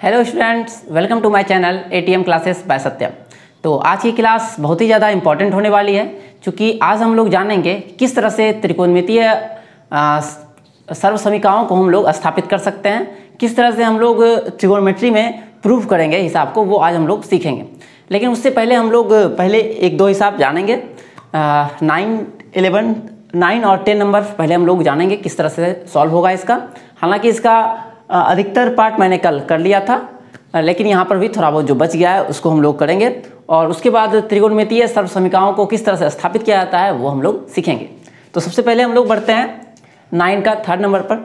Hello students, welcome to my channel ATM classes by Satyam. तो आज की क्लास बहुत ही ज़्यादा इंपॉर्टेंट होने वाली है, क्योंकि आज हम लोग जानेंगे किस तरह से त्रिकोणमितीय सर्वसमीकरणों को हम लोग स्थापित कर सकते हैं, किस तरह से हम लोग त्रिकोणमिति में प्रूव करेंगे हिसाब को, वो आज हम लोग सीखेंगे। लेकिन उससे पहले हम लोग एक दो हिसाब जानेंगे। 9 और 10 नंबर पहले हम लोग जानेंगे किस तरह से सॉल्व होगा इसका। हालांकि इसका अधिकतर पार्ट मैंने कल कर लिया था, लेकिन यहाँ पर भी थोड़ा बहुत जो बच गया है उसको हम लोग करेंगे। और उसके बाद त्रिकोणमितीय सर्वसमीकरणों को किस तरह से स्थापित किया जाता है वो हम लोग सीखेंगे। तो सबसे पहले हम लोग बढ़ते हैं 9 का 3rd नंबर पर।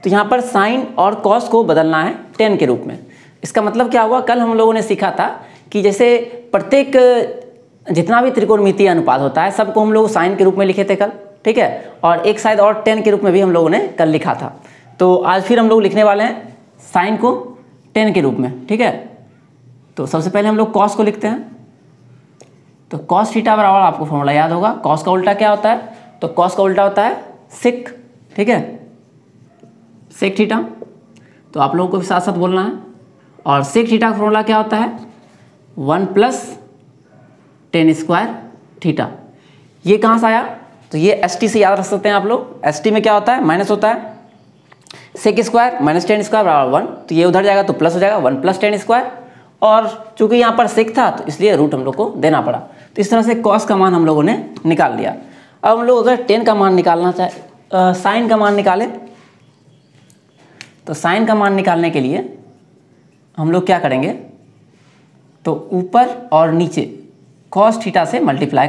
तो यहाँ पर साइन और कॉस को बदलना है 10 के रूप में। इसका मतलब क्या हुआ, कल हम लोगों ने सीखा था कि जैसे प्रत्येक जितना भी त्रिकोणमितीय अनुपात होता है सबको हम लोग साइन के रूप में लिखे थे कल, ठीक है। और एक शायद और 10 के रूप में भी हम लोगों ने कल लिखा था। तो आज फिर हम लोग लिखने वाले हैं साइन को 10 के रूप में, ठीक है। तो सबसे पहले हम लोग कॉस को लिखते हैं। तो कॉस थीटा बराबर, आपको फॉर्मूला याद होगा, कॉस का उल्टा क्या होता है, तो कॉस का उल्टा होता है सेक, ठीक है, सेक थीटा। तो आप लोगों को भी साथ साथ बोलना है। और सेक थीटा का फॉर्मूला क्या होता है, 1 + tan² थीटा। ये कहाँ से आया, तो ये ST से याद रख सकते हैं आप लोग। ST में क्या होता है, माइनस होता है, सेक स्क्वायर माइनस tan² बराबर 1। तो ये उधर जाएगा तो प्लस हो जाएगा 1 + tan²। और चूंकि यहाँ पर सेक था तो इसलिए रूट हम लोग को देना पड़ा। तो इस तरह से कॉस का मान हम लोगों ने निकाल लिया। अब हम लोग अगर 10 का मान निकालना चाहे, साइन का मान निकालें, तो साइन का मान निकालने के लिए हम लोग क्या करेंगे, तो ऊपर और नीचे कॉस थीटा से मल्टीप्लाई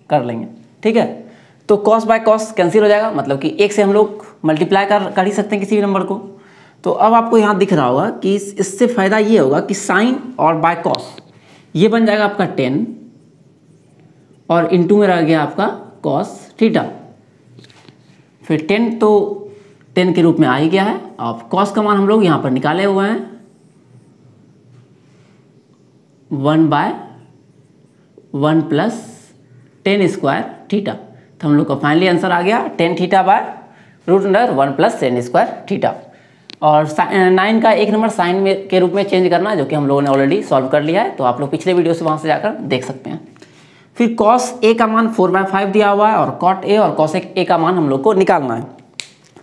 कर लेंगे, ठीक है। तो कॉस बाय कॉस कैंसिल हो जाएगा, मतलब कि एक से हम लोग मल्टीप्लाई कर ही सकते हैं किसी भी नंबर को। तो अब आपको यहाँ दिख रहा होगा कि इससे फ़ायदा ये होगा कि साइन और बाय कॉस ये बन जाएगा आपका 10, और इनटू में रह गया आपका कॉस थीटा। फिर 10 तो 10 के रूप में आ ही गया है। अब कॉस का मान हम लोग यहाँ पर निकाले हुए हैं 1/1 + tan² थीटा। तो हम लोग का फाइनली आंसर आ गया tan θ/√1 + tan² थीटा। और 9 का 1 नंबर साइन में के रूप में चेंज करना, जो कि हम लोगों ने ऑलरेडी सॉल्व कर लिया है। तो आप लोग पिछले वीडियो से वहाँ से जाकर देख सकते हैं। फिर cos A का मान 4/5 दिया हुआ है, और cot A और cos A का मान हम लोग को निकालना है।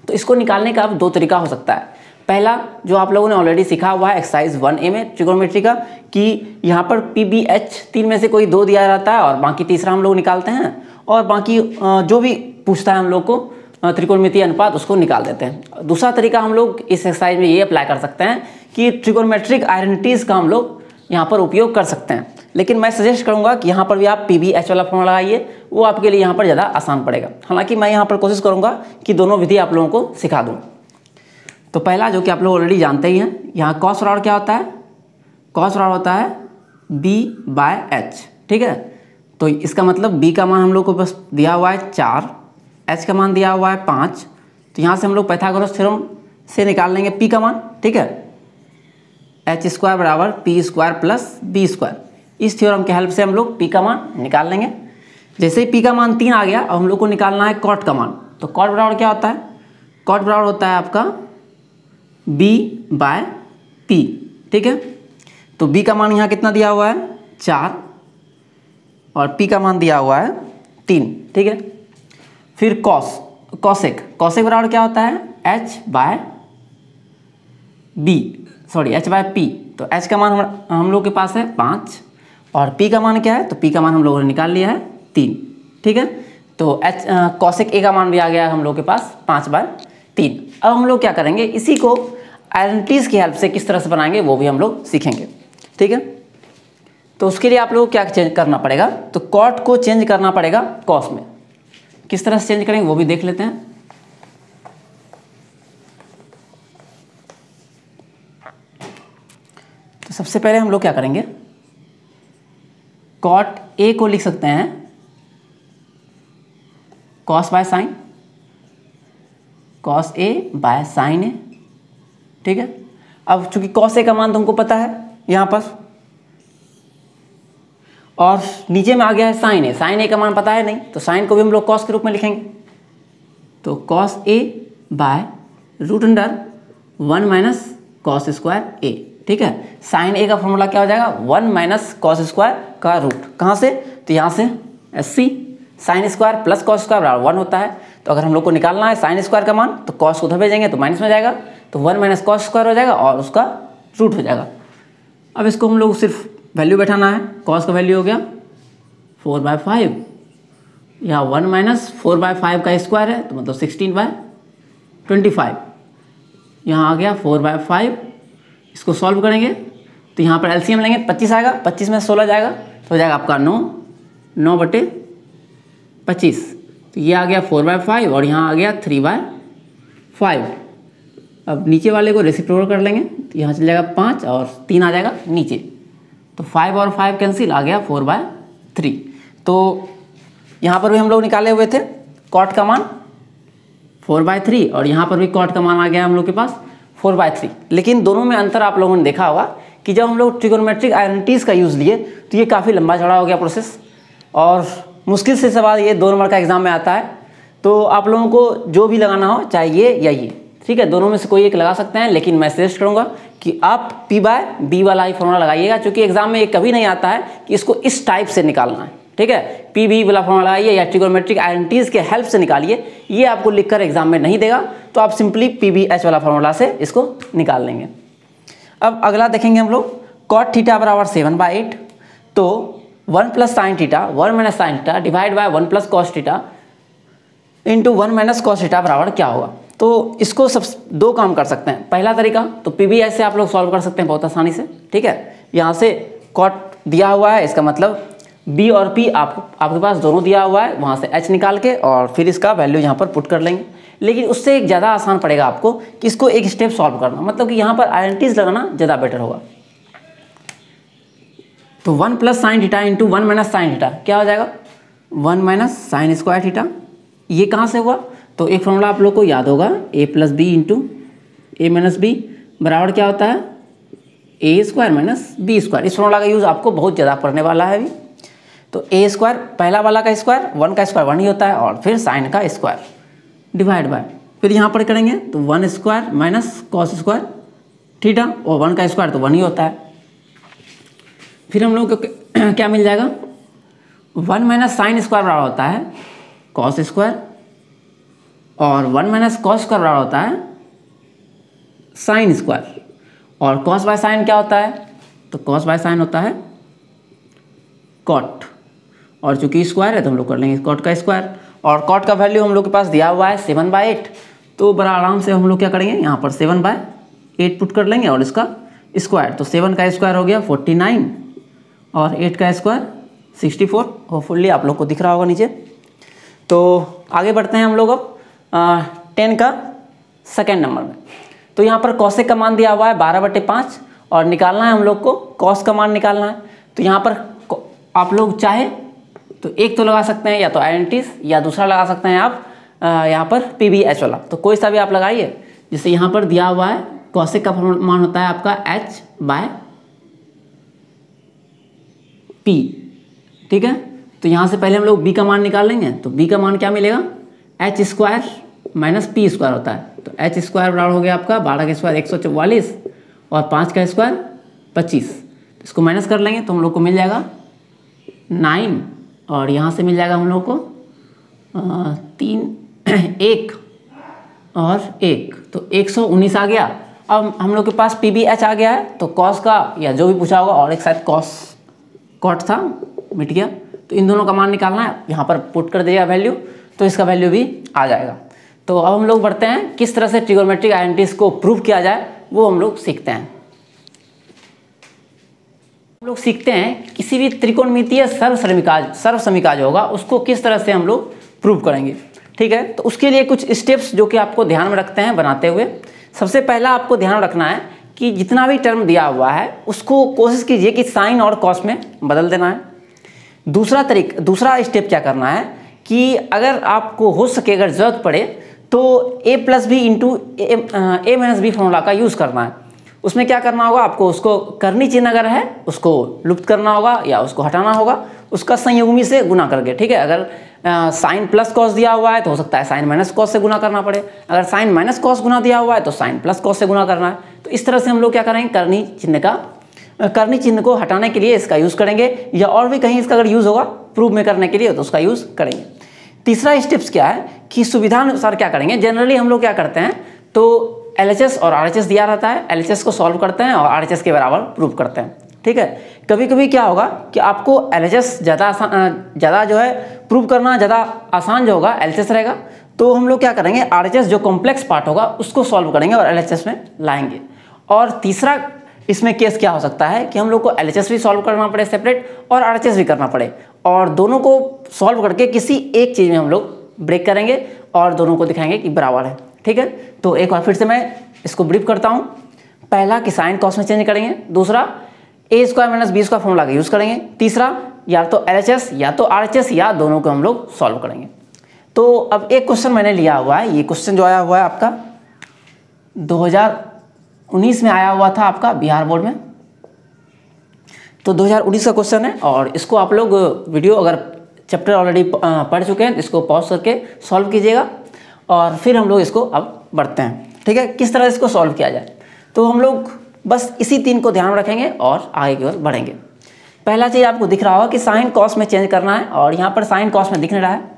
तो इसको निकालने का अब दो तरीका हो सकता है। पहला जो आप लोगों ने ऑलरेडी सीखा हुआ है एक्सरसाइज 1A में त्रिकोणमिति का, कि यहाँ पर PBH 3 में से कोई 2 दिया रहता है और बाकी तीसरा हम लोग निकालते हैं, और बाकी जो भी पूछता है हम लोग को त्रिकोणमितीय अनुपात उसको निकाल देते हैं। दूसरा तरीका हम लोग इस एक्सरसाइज में ये अप्लाई कर सकते हैं कि ट्रिकोणमेट्रिक आइडेंटिटीज़ का हम लोग यहाँ पर उपयोग कर सकते हैं। लेकिन मैं सजेस्ट करूँगा कि यहाँ पर भी आप PBH वाला फॉर्मूला लगाइए, वो आपके लिए यहाँ पर ज़्यादा आसान पड़ेगा। हालाँकि मैं यहाँ पर कोशिश करूँगा कि दोनों विधि आप लोगों को सिखा दूँ। तो पहला जो कि आप लोग ऑलरेडी जानते ही हैं, यहाँ कॉस बराबर क्या होता है, कॉस बराबर होता है B/H, ठीक है। तो इसका मतलब B का मान हम लोग को बस दिया हुआ है 4, H का मान दिया हुआ है 5। तो यहाँ से हम लोग पाइथागोरस थ्योरम से निकाल लेंगे P का मान, ठीक है। H² = P² + B²। इस थ्योरम के हेल्प से हम लोग P का मान निकाल लेंगे। जैसे ही P का मान 3 आ गया, अब हम लोग को निकालना है कॉट का मान। तो कॉट बराबर क्या होता है, कॉट बराबर होता है आपका B/P, ठीक है। तो B का मान यहाँ कितना दिया हुआ है 4, और P का मान दिया हुआ है 3, ठीक है। फिर कॉसेक बराबर क्या होता है H/P। तो H का मान हम लोग के पास है 5, और P का मान क्या है, तो P का मान हम लोगों ने निकाल लिया है 3, ठीक है। तो कॉसेक A का मान भी आ गया हम लोग के पास 5/3। अब हम लोग क्या करेंगे, इसी को आइडेंटिटीज़ की हेल्प से किस तरह से बनाएंगे वो भी हम लोग सीखेंगे, ठीक है। तो उसके लिए आप लोगों को क्या चेंज करना पड़ेगा, तो कॉट को चेंज करना पड़ेगा कॉस में। किस तरह से चेंज करेंगे वो भी देख लेते हैं। तो सबसे पहले हम लोग क्या करेंगे, कॉट A को लिख सकते हैं cos by sine, cos A/sin A, ठीक है। अब चूंकि कॉस A का मान तो हमको पता है यहाँ पर, और नीचे में आ गया है साइन A का मान पता है नहीं, तो साइन को भी हम लोग कॉस के रूप में लिखेंगे। तो cos A/√1 - cos² A, ठीक है। साइन ए का फॉर्मूला क्या हो जाएगा, 1 माइनस कॉस स्क्वायर का रूट, कहाँ से, तो यहाँ से SC sine square plus cos square बराबर 1 होता है। तो अगर हम लोग को निकालना है साइन स्क्वायर का मान, तो कॉस को उधर भेजेंगे तो माइनस में जाएगा, तो 1 माइनस कॉस स्क्वायर हो जाएगा और उसका रूट हो जाएगा। अब इसको हम लोग सिर्फ वैल्यू बैठाना है। कॉस का वैल्यू हो गया 4/5, या 1 माइनस 4/5 का स्क्वायर है तो मतलब 16/25। यहाँ आ गया 4/5। इसको सॉल्व करेंगे तो यहाँ पर LCM लेंगे, 25 आएगा, 25 में 16 जाएगा तो हो जाएगा आपका 9/25। तो ये आ गया 4/5 और यहाँ आ गया 3/5। अब नीचे वाले को रेसिप्रोकल कर लेंगे तो यहाँ चल जाएगा 5 और 3 आ जाएगा नीचे, तो 5 और 5 कैंसिल, आ गया 4/3। तो यहाँ पर भी हम लोग निकाले हुए थे कॉट का मान 4/3 और यहाँ पर भी कॉट का मान आ गया हम लोग के पास 4/3। लेकिन दोनों में अंतर आप लोगों ने देखा होगा कि जब हम लोग ट्रिगोनोमेट्रिक आइडेंटिटीज़ का यूज़ लिए तो ये काफ़ी लंबा चौड़ा हो गया प्रोसेस, और मुश्किल से सवाल ये 2 नंबर का एग्जाम में आता है। तो आप लोगों को जो भी लगाना हो, चाहे ये या ये, ठीक है, दोनों में से कोई एक लगा सकते हैं, लेकिन मैं सजेस्ट करूँगा कि आप P/B वाला ही फॉर्मूला लगाइएगा, क्योंकि एग्जाम में ये कभी नहीं आता है कि इसको इस टाइप से निकालना है, ठीक है। P/B वाला फॉर्मूला लगाइए या ट्रिगोनोमेट्रिक आइडेंटिटीज़ के हेल्प से निकालिए, ये आपको लिखकर एग्जाम में नहीं देगा, तो आप सिंपली PBH वाला फॉर्मूला से इसको निकाल लेंगे। अब अगला देखेंगे हम लोग, कॉट थीटा बराबर 7/8, तो 1 plus sine theta 1 minus sine theta divide bye 1 plus cos theta into 1 minus cos theta बराबर क्या होगा। तो इसको सब 2 काम कर सकते हैं। पहला तरीका तो PBH से आप लोग सॉल्व कर सकते हैं बहुत आसानी से, ठीक है। यहाँ से कॉट दिया हुआ है, इसका मतलब B और P आपके पास दोनों दिया हुआ है, वहाँ से H निकाल के और फिर इसका वैल्यू यहाँ पर पुट कर लेंगे। लेकिन उससे एक ज़्यादा आसान पड़ेगा आपको कि इसको एक स्टेप सॉल्व करना, मतलब कि यहाँ पर आइडेंटिटीज लगाना ज़्यादा बेटर होगा। तो 1 plus sine theta into 1 minus sine theta क्या हो जाएगा, 1 माइनस साइन स्क्वायर थीटा। ये कहाँ से हुआ, तो एक फॉर्मूला आप लोग को याद होगा, A plus B into A minus B बराबर क्या होता है, A square minus B square. इस फॉर्मूला का यूज़ आपको बहुत ज़्यादा पड़ने वाला है अभी। तो A स्क्वायर पहला वाला का स्क्वायर, 1 का स्क्वायर 1 ही होता है, और फिर साइन का स्क्वायर डिवाइड बाय, फिर यहाँ पर करेंगे तो 1 square minus cos square theta, और 1 का स्क्वायर तो 1 ही होता है। फिर हम लोग को क्या मिल जाएगा, 1 माइनस साइन स्क्वायर बराबर होता है कॉस स्क्वायर, और 1 माइनस कॉस स्क्वायर बराबर होता है साइन स्क्वायर, और कॉस बाय साइन क्या होता है, तो कॉस बाय साइन होता है कॉट, और चूंकि स्क्वायर है तो हम लोग कर लेंगे कॉट का स्क्वायर, और कॉट का वैल्यू हम लोग के पास दिया हुआ है 7/8। तो बड़ा आराम से हम लोग क्या करेंगे, यहाँ पर 7/8 पुट कर लेंगे और इसका स्क्वायर, तो 7 का स्क्वायर हो गया 49 और 8 का स्क्वायर 64। होपफुली आप लोग को दिख रहा होगा नीचे। तो आगे बढ़ते हैं हम लोग अब 10 का सेकेंड नंबर में। तो यहाँ पर कॉसेक का मान दिया हुआ है 12/5 और निकालना है हम लोग को कॉस का मान निकालना है। तो यहाँ पर आप लोग चाहे तो एक तो लगा सकते हैं, या तो आइडेंटिटीज, या दूसरा लगा सकते हैं आप यहाँ पर PBH वाला, तो कोई सा भी आप लगाइए। जैसे यहाँ पर दिया हुआ है कॉसेक का मान होता है आपका H/P, ठीक है। तो यहाँ से पहले हम लोग B का मान निकाल लेंगे, तो B का मान क्या मिलेगा, H square minus P square होता है। तो H स्क्वायर बराबर हो गया आपका 12 का स्क्वायर 144 और 5 का स्क्वायर 25। इसको माइनस कर लेंगे तो हम लोग को मिल जाएगा 9, और यहाँ से मिल जाएगा हम लोग को 3 1 और 1, तो 119 आ गया। अब हम लोग के पास PBH आ गया है, तो कॉस का या जो भी पूछा होगा, और एक साइड कॉट था मिट गया, तो इन दोनों का मान निकालना है, यहाँ पर पुट कर दिया वैल्यू, तो इसका वैल्यू भी आ जाएगा। तो अब हम लोग बढ़ते हैं किस तरह से ट्रिगोनोमेट्रिक आइडेंटिटीज को प्रूव किया जाए, वो हम लोग सीखते हैं। हम लोग सीखते हैं किसी भी त्रिकोणमितीय सर्वसमीका जो होगा उसको किस तरह से हम लोग प्रूव करेंगे, ठीक है। तो उसके लिए कुछ स्टेप्स जो कि आपको ध्यान में रखते हैं बनाते हुए। सबसे पहला आपको ध्यान रखना है कि जितना भी टर्म दिया हुआ है उसको कोशिश कीजिए कि साइन और कॉस में बदल देना है। दूसरा स्टेप क्या करना है कि अगर आपको हो सके, अगर ज़रूरत पड़े तो A plus B into A minus B formula का यूज़ करना है। उसमें क्या करना होगा आपको, उसको करनी चिन्ह अगर है उसको लुप्त करना होगा या उसको हटाना होगा, उसका संयुग्मी से गुना करके, ठीक है। अगर साइन प्लस कॉस दिया हुआ है तो हो सकता है साइन माइनस कॉस से गुना करना पड़े, अगर साइन माइनस कॉस गुना दिया हुआ है तो साइन प्लस कॉस से गुना करना है। तो इस तरह से हम लोग क्या करेंगे, करनी चिन्ह को हटाने के लिए इसका यूज़ करेंगे, या और भी कहीं इसका अगर यूज़ होगा प्रूव में करने के लिए तो उसका यूज़ करेंगे। तीसरा स्टेप्स क्या है कि सुविधा अनुसार क्या करेंगे, जनरली हम लोग क्या करते हैं तो LHS और RHS दिया रहता है, LHS को सॉल्व करते हैं और RHS के बराबर प्रूव करते हैं, ठीक है। कभी कभी क्या होगा कि आपको LHS ज़्यादा जो है प्रूव करना ज़्यादा आसान जो होगा LHS रहेगा, तो हम लोग क्या करेंगे RHS जो कॉम्प्लेक्स पार्ट होगा उसको सॉल्व करेंगे और LHS में लाएंगे। और तीसरा इसमें केस क्या हो सकता है कि हम लोग को LHS भी सॉल्व करना पड़े सेपरेट और RHS भी करना पड़े, और दोनों को सॉल्व करके किसी एक चीज़ में हम लोग ब्रेक करेंगे और दोनों को दिखाएंगे कि बराबर है, ठीक है। तो एक बार फिर से मैं इसको ब्रीफ करता हूँ। पहला कि साइन कॉस में चेंज करेंगे, दूसरा a² - b² फॉर्मूला का यूज़ करेंगे, तीसरा या तो LHS या तो RHS या दोनों को हम लोग सॉल्व करेंगे। तो अब एक क्वेश्चन मैंने लिया हुआ है, ये क्वेश्चन जो आया हुआ है आपका 2019 में आया हुआ था आपका बिहार बोर्ड में, तो 2019 का क्वेश्चन है, और इसको आप लोग वीडियो अगर चैप्टर ऑलरेडी पढ़ चुके हैं तो इसको पॉज करके सॉल्व कीजिएगा, और फिर हम लोग इसको अब बढ़ते हैं, ठीक है। किस तरह इसको सॉल्व किया जाए, तो हम लोग बस इसी 3 को ध्यान में रखेंगे और आगे की ओर बढ़ेंगे। पहला चीज़ आपको दिख रहा होगा कि साइन कॉस में चेंज करना है, और यहाँ पर साइन कॉस में दिख नहीं रहा है,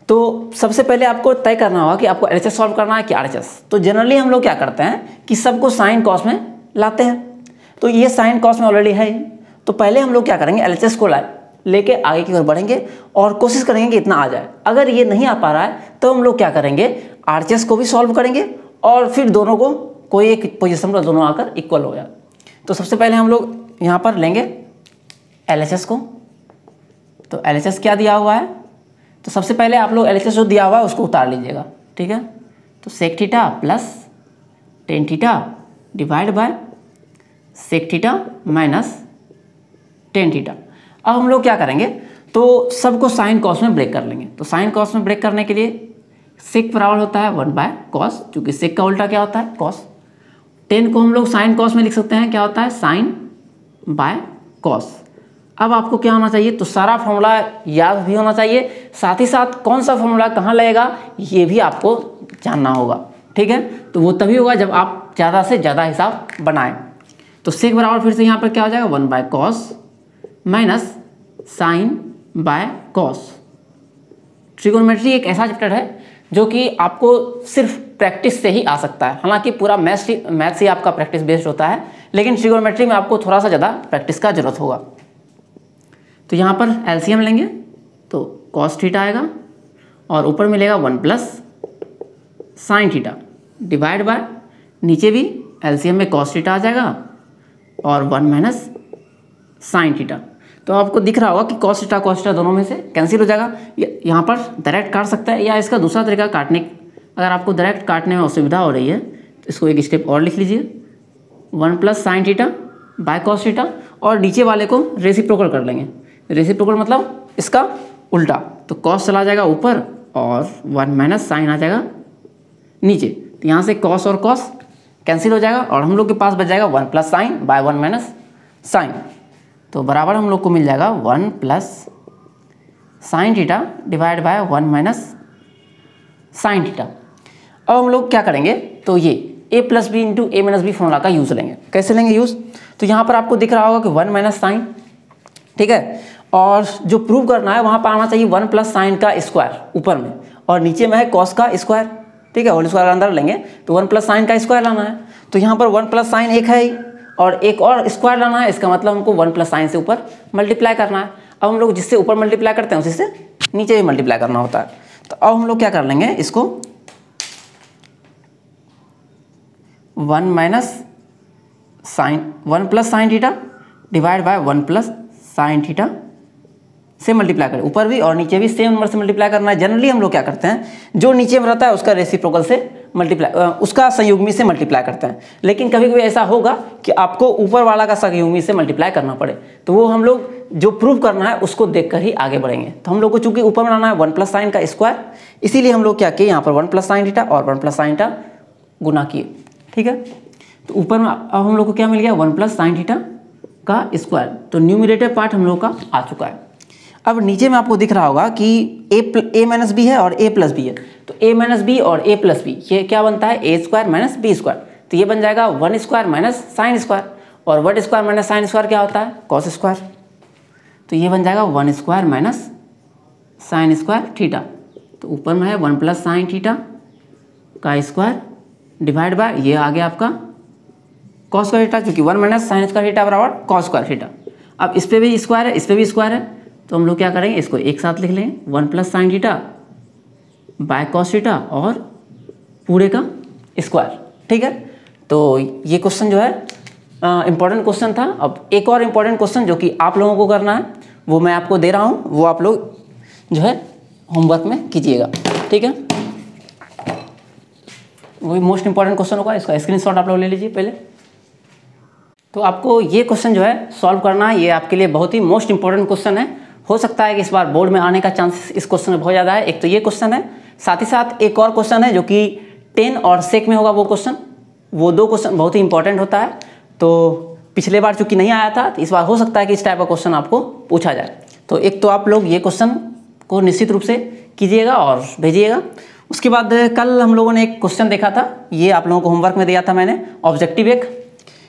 तो सबसे पहले आपको तय करना होगा कि आपको LHS सॉल्व करना है कि RHS। तो जनरली हम लोग क्या करते हैं कि सबको साइन कॉस में लाते हैं, तो ये साइन कॉस में ऑलरेडी है, तो पहले हम लोग क्या करेंगे LHS को लेके आगे की ओर बढ़ेंगे और कोशिश करेंगे कि इतना आ जाए। अगर ये नहीं आ पा रहा है तो हम लोग क्या करेंगे RHS को भी सॉल्व करेंगे, और फिर दोनों को कोई एक पोजीशन पर दोनों आकर इक्वल हो जाए। तो सबसे पहले हम लोग यहाँ पर लेंगे LHS को, तो LHS क्या दिया हुआ है, तो सबसे पहले आप लोग LHS जो दिया हुआ है उसको उतार लीजिएगा, ठीक है। तो sec theta plus tan theta divide by sec theta minus tan theta. अब हम लोग क्या करेंगे तो सबको साइन कॉस में ब्रेक कर लेंगे। तो साइन कॉस में ब्रेक करने के लिए सेक बराबर होता है 1/cos, क्योंकि सेक का उल्टा क्या होता है कॉस। 10 को हम लोग साइन कॉस में लिख सकते हैं, क्या होता है साइन बाय कॉस। अब आपको क्या होना चाहिए, तो सारा फॉर्मूला याद भी होना चाहिए, साथ ही साथ कौन सा फॉर्मूला कहाँ लगेगा ये भी आपको जानना होगा, ठीक है। तो वो तभी होगा जब आप ज़्यादा से ज़्यादा हिसाब बनाएं। तो सेक बराबर फिर से यहाँ पर क्या हो जाएगा 1/cos minus sine by cos. Trigonometry एक ऐसा चैप्टर है जो कि आपको सिर्फ प्रैक्टिस से ही आ सकता है, हालांकि पूरा मैथ्स ही आपका प्रैक्टिस बेस्ड होता है, लेकिन ट्रिगोनोमेट्री में आपको थोड़ा सा ज़्यादा प्रैक्टिस का जरूरत होगा। तो यहाँ पर LCM लेंगे तो cos थीटा आएगा, और ऊपर मिलेगा 1 + साइन थीटा डिवाइड बाय, नीचे भी LCM में cos थीटा आ जाएगा और 1 - साइन थीटा। तो आपको दिख रहा होगा कि cos थीटा दोनों में से कैंसिल हो जाएगा। यहाँ पर डायरेक्ट काट सकता है, या इसका दूसरा तरीका काटने, अगर आपको डायरेक्ट काटने में असुविधा हो रही है तो इसको एक स्टेप और लिख लीजिए 1 + sine theta by cos theta, और नीचे वाले को रेसिप्रोकल कर लेंगे। रेसिप्रोकल मतलब इसका उल्टा, तो cos चला जाएगा ऊपर और 1 - साइन आ जाएगा नीचे। तो यहाँ से cos और cos कैंसिल हो जाएगा, और हम लोग के पास बच जाएगा 1 + साइन बाय 1 - साइन। तो बराबर हम लोग को मिल जाएगा 1 + sine theta divide bye 1 - sine theta. अब हम लोग क्या करेंगे, तो ये a + b × a - b formula का यूज़ लेंगे। कैसे लेंगे यूज़, तो यहाँ पर आपको दिख रहा होगा कि 1 - साइन, ठीक है, और जो प्रूव करना है वहाँ पर आना चाहिए 1 + साइन का स्क्वायर ऊपर में, और नीचे में है कॉस का स्क्वायर, ठीक है, होल स्क्वायर अंदर लेंगे तो 1 + साइन का स्क्वायर लाना है। तो यहाँ पर 1 + साइन एक है ही, और एक और स्क्वायर लाना है, इसका मतलब हमको 1 + साइन से ऊपर मल्टीप्लाई करना है। अब हम लोग जिससे ऊपर मल्टीप्लाई करते हैं उसी से नीचे भी मल्टीप्लाई करना होता है। तो अब हम लोग क्या कर लेंगे, इसको 1 + sine theta divide bye 1 + sine theta से मल्टीप्लाई करें, ऊपर भी और नीचे भी सेम नंबर से मल्टीप्लाई करना है। जनरली हम लोग क्या करते हैं, जो नीचे में रहता है उसका रेसिप्रोकल से मल्टीप्लाई, उसका संयुग्मी से मल्टीप्लाई करते हैं, लेकिन कभी कभी ऐसा होगा कि आपको ऊपर वाला का संयुग्मी से मल्टीप्लाई करना पड़े, तो वो हम लोग जो प्रूव करना है उसको देखकर ही आगे बढ़ेंगे। तो हम लोग को चूंकि ऊपर में लाना है 1 + साइन का स्क्वायर, इसीलिए हम लोग क्या किए, यहाँ पर 1 + साइन थीटा और 1 + साइन थीटा गुना किए, ठीक है। तो ऊपर में अब हम लोग को क्या मिल गया 1 + साइन थीटा का स्क्वायर, तो न्यूमरेटर पार्ट हम लोग का आ चुका है। अब नीचे में आपको दिख रहा होगा कि a - b है और a + b है, तो a - b और a + b ये क्या बनता है a² - b²। तो ये बन जाएगा 1 स्क्वायर माइनस साइन स्क्वायर, और 1 स्क्वायर माइनस साइन स्क्वायर क्या होता है? Cos square. तो ये बन जाएगा 1 square minus sine square theta. तो ऊपर में है 1 प्लस साइन थीटा का स्क्वायर डिवाइड बाय ये आ गया आपका कॉस स्क्वायर थीटा, क्योंकि 1 माइनस साइन स्क्वायर थीटा बराबर कॉस स्क्वायर थीटा। अब इस पे भी स्क्वायर है, इस पे भी स्क्वायर है, तो हम लोग क्या करेंगे, इसको एक साथ लिख लेंगे 1 plus sine theta by cos theta और पूरे का स्क्वायर। ठीक है, तो ये क्वेश्चन जो है इंपॉर्टेंट क्वेश्चन था। अब एक और इम्पॉर्टेंट क्वेश्चन जो कि आप लोगों को करना है वो मैं आपको दे रहा हूँ, वो आप लोग जो है होमवर्क में कीजिएगा। ठीक है, वही मोस्ट इंपॉर्टेंट क्वेश्चन होगा, इसका स्क्रीनशॉट आप लोग ले लीजिए पहले। तो आपको ये क्वेश्चन जो है सॉल्व करना है, ये आपके लिए बहुत ही मोस्ट इंपॉर्टेंट क्वेश्चन है। हो सकता है कि इस बार बोर्ड में आने का चांसेस इस क्वेश्चन में बहुत ज़्यादा है। एक तो ये क्वेश्चन है, साथ ही साथ एक और क्वेश्चन है जो कि 10 और सेक में होगा वो क्वेश्चन। वो 2 क्वेश्चन बहुत ही इंपॉर्टेंट होता है। तो पिछले बार चूंकि नहीं आया था, तो इस बार हो सकता है कि इस टाइप का क्वेश्चन आपको पूछा जाए। तो एक तो आप लोग ये क्वेश्चन को निश्चित रूप से कीजिएगा और भेजिएगा। उसके बाद कल हम लोगों ने एक क्वेश्चन देखा था, ये आप लोगों को होमवर्क में दिया था मैंने, ऑब्जेक्टिव एक,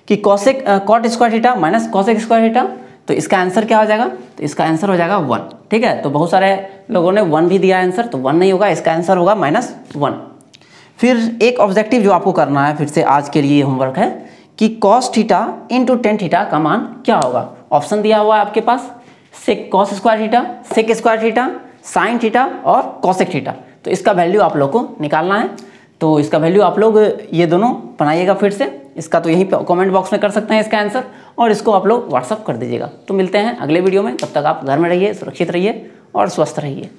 कि cot square theta minus cosec square theta. तो इसका आंसर क्या हो जाएगा? तो इसका आंसर हो जाएगा 1। ठीक है, तो बहुत सारे लोगों ने 1 भी दिया आंसर, तो 1 नहीं होगा, इसका आंसर होगा -1। फिर एक ऑब्जेक्टिव जो आपको करना है, फिर से आज के लिए होमवर्क है कि cos theta into tan theta का मान क्या होगा। ऑप्शन दिया हुआ है आपके पास, sec cos square theta, sec square theta, sine theta और कॉसेक थीटा। तो इसका वैल्यू आप लोग को निकालना है। तो इसका वैल्यू आप लोग ये दोनों बनाइएगा फिर से। इसका तो यहीं पे कमेंट बॉक्स में कर सकते हैं इसका आंसर, और इसको आप लोग व्हाट्सअप कर दीजिएगा। तो मिलते हैं अगले वीडियो में, तब तक आप घर में रहिए, सुरक्षित रहिए और स्वस्थ रहिए।